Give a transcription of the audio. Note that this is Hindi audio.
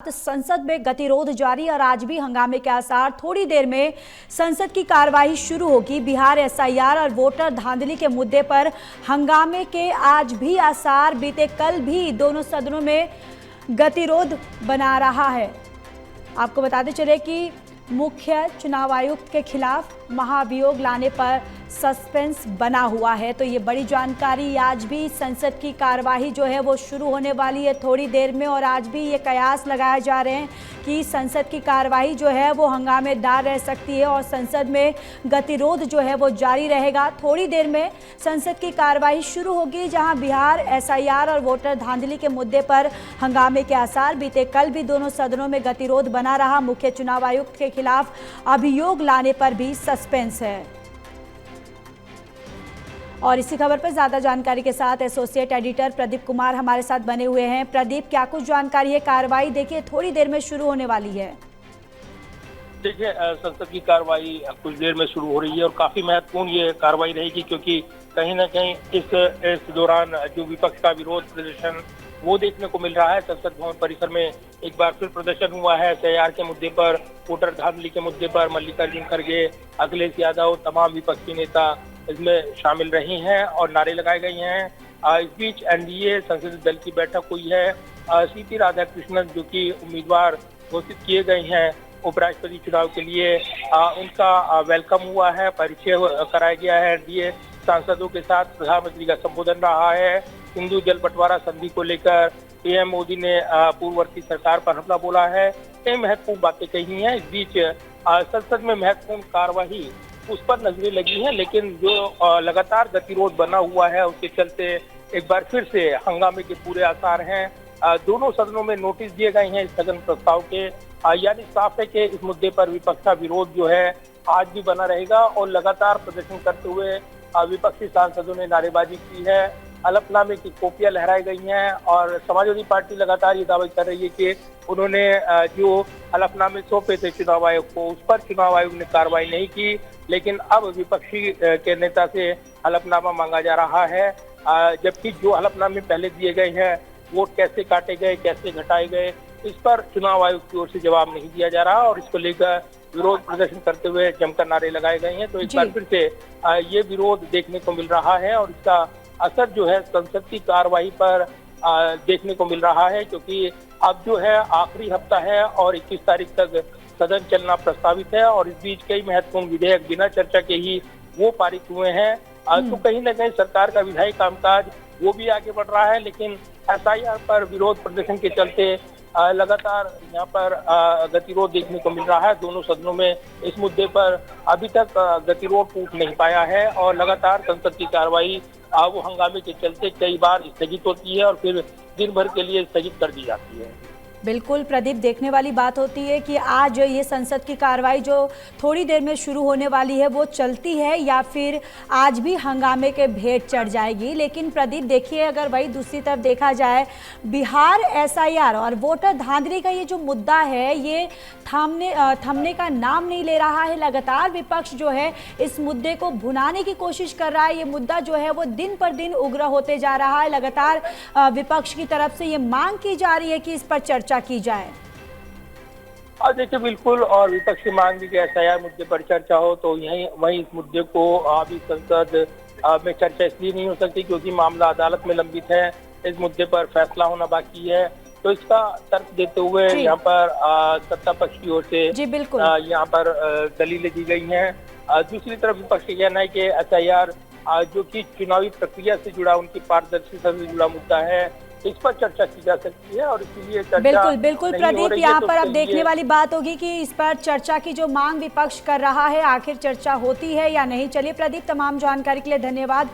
संसद में गतिरोध जारी और आज भी हंगामे के आसार। थोड़ी देर में संसद की कार्यवाही शुरू होगी। बिहार एसआईआर और वोटर धांधली के मुद्दे पर हंगामे के आज भी आसार। बीते कल भी दोनों सदनों में गतिरोध बना रहा है। आपको बताते चले कि मुख्य चुनाव आयुक्त के खिलाफ महाभियोग लाने पर सस्पेंस बना हुआ है। तो ये बड़ी जानकारी। आज भी संसद की कार्यवाही जो है वो शुरू होने वाली है थोड़ी देर में और आज भी ये कयास लगाए जा रहे हैं कि संसद की कार्यवाही जो है वो हंगामेदार रह सकती है और संसद में गतिरोध जो है वो जारी रहेगा। थोड़ी देर में संसद की कार्यवाही शुरू होगी जहां बिहार एसआईआर और वोटर धांधली के मुद्दे पर हंगामे के आसार। बीते कल भी दोनों सदनों में गतिरोध बना रहा। मुख्य चुनाव आयुक्त के खिलाफ अभियोग लाने पर भी सस्पेंस है। और इसी खबर पर ज्यादा जानकारी के साथ एसोसिएट एडिटर प्रदीप कुमार हमारे साथ बने हुए हैं। प्रदीप, क्या कुछ जानकारी है? कार्रवाई देखिए थोड़ी देर में शुरू होने वाली है। देखिए, संसद की कार्रवाई कुछ देर में शुरू हो रही है और काफी महत्वपूर्ण ये कार्रवाई रहेगी क्योंकि कहीं ना कहीं इस दौरान जो विपक्ष का विरोध प्रदर्शन वो देखने को मिल रहा है। संसद भवन परिसर में एक बार फिर प्रदर्शन हुआ है एसआईआर के मुद्दे पर, वोटर धांधली के मुद्दे पर। मल्लिकार्जुन खड़गे, अखिलेश यादव, तमाम विपक्षी नेता इसमें शामिल रहे हैं और नारे लगाए गए हैं। इस बीच एनडीए संसदीय दल की बैठक हुई है। सीपी राधाकृष्णन जो कि उम्मीदवार घोषित किए गए हैं उपराष्ट्रपति चुनाव के लिए, उनका वेलकम हुआ है, परिचय कराया गया है। एनडीए सांसदों के साथ प्रधानमंत्री का संबोधन रहा है। सिंधु जल बंटवारा संधि को लेकर पीएम मोदी ने पूर्ववर्ती सरकार पर हमला बोला है। कई महत्वपूर्ण बातें कही हैं। इस बीच संसद में महत्वपूर्ण कार्यवाही उस पर नजरें लगी हैं, लेकिन जो लगातार गतिरोध बना हुआ है उसके चलते एक बार फिर से हंगामे के पूरे आसार हैं। दोनों सदनों में नोटिस दिए गए हैं स्थगन प्रस्ताव के। यानी साफ है कि इस मुद्दे पर विपक्ष का विरोध जो है आज भी बना रहेगा और लगातार प्रदर्शन करते हुए विपक्षी सांसदों ने नारेबाजी की है। हलफनामे की कॉपियां लहराई गई हैं और समाजवादी पार्टी लगातार ये दावा कर रही है कि उन्होंने जो हलफनामे सौंपे थे चुनाव आयोग को, उस पर चुनाव आयोग ने कार्रवाई नहीं की। लेकिन अब विपक्षी के नेता से हलफनामा मांगा जा रहा है, जबकि जो हलफनामे पहले दिए गए हैं वोट कैसे काटे गए, कैसे घटाए गए, इस पर चुनाव आयोग की ओर से जवाब नहीं दिया जा रहा और इसको लेकर विरोध प्रदर्शन करते हुए जमकर नारे लगाए गए हैं। तो एक बार फिर से ये विरोध देखने को मिल रहा है और इसका असर जो है संसद की कार्यवाही पर देखने को मिल रहा है, क्योंकि अब जो है आखिरी हफ्ता है और 21 तारीख तक सदन चलना प्रस्तावित है और इस बीच कई महत्वपूर्ण विधेयक बिना चर्चा के ही वो पारित हुए हैं। तो कहीं न कहीं सरकार का विधायी कामकाज वो भी आगे बढ़ रहा है, लेकिन एसआईआर पर विरोध प्रदर्शन के चलते लगातार यहाँ पर गतिरोध देखने को मिल रहा है। दोनों सदनों में इस मुद्दे पर अभी तक गतिरोध टूट नहीं पाया है और लगातार संसद की कार्रवाई वो हंगामे के चलते कई बार स्थगित होती है और फिर दिन भर के लिए स्थगित कर दी जाती है। बिल्कुल प्रदीप, देखने वाली बात होती है कि आज ये संसद की कार्रवाई जो थोड़ी देर में शुरू होने वाली है वो चलती है या फिर आज भी हंगामे के भेंट चढ़ जाएगी। लेकिन प्रदीप देखिए, अगर वही दूसरी तरफ देखा जाए, बिहार एसआईआर और वोटर धांधली का ये जो मुद्दा है ये थमने का नाम नहीं ले रहा है। लगातार विपक्ष जो है इस मुद्दे को भुनाने की कोशिश कर रहा है। ये मुद्दा जो है वो दिन पर दिन उग्र होते जा रहा है। लगातार विपक्ष की तरफ से ये मांग की जा रही है कि इस पर चर्चा की जाए। देखिए, बिल्कुल, और विपक्ष की मांग भी कि एसआईआर मुद्दे पर चर्चा हो, तो वहीं इस मुद्दे को अभी संसद में चर्चा इसलिए नहीं हो सकती क्योंकि मामला अदालत में लंबित है। इस मुद्दे पर फैसला होना बाकी है। तो इसका तर्क देते हुए यहाँ पर सत्ता पक्ष की ओर से यहाँ पर दलीलें दी गई हैं। दूसरी तरफ विपक्ष का कहना है कि एसआईआर जो कि चुनावी प्रक्रिया से जुड़ा, उनकी पारदर्शिता से जुड़ा मुद्दा है, इस पर चर्चा की जा सकती है और इसीलिए चर्चा बिल्कुल प्रदीप, यहाँ पर अब देखने वाली बात होगी कि इस पर चर्चा की जो मांग विपक्ष कर रहा है आखिर चर्चा होती है या नहीं। चलिए प्रदीप, तमाम जानकारी के लिए धन्यवाद।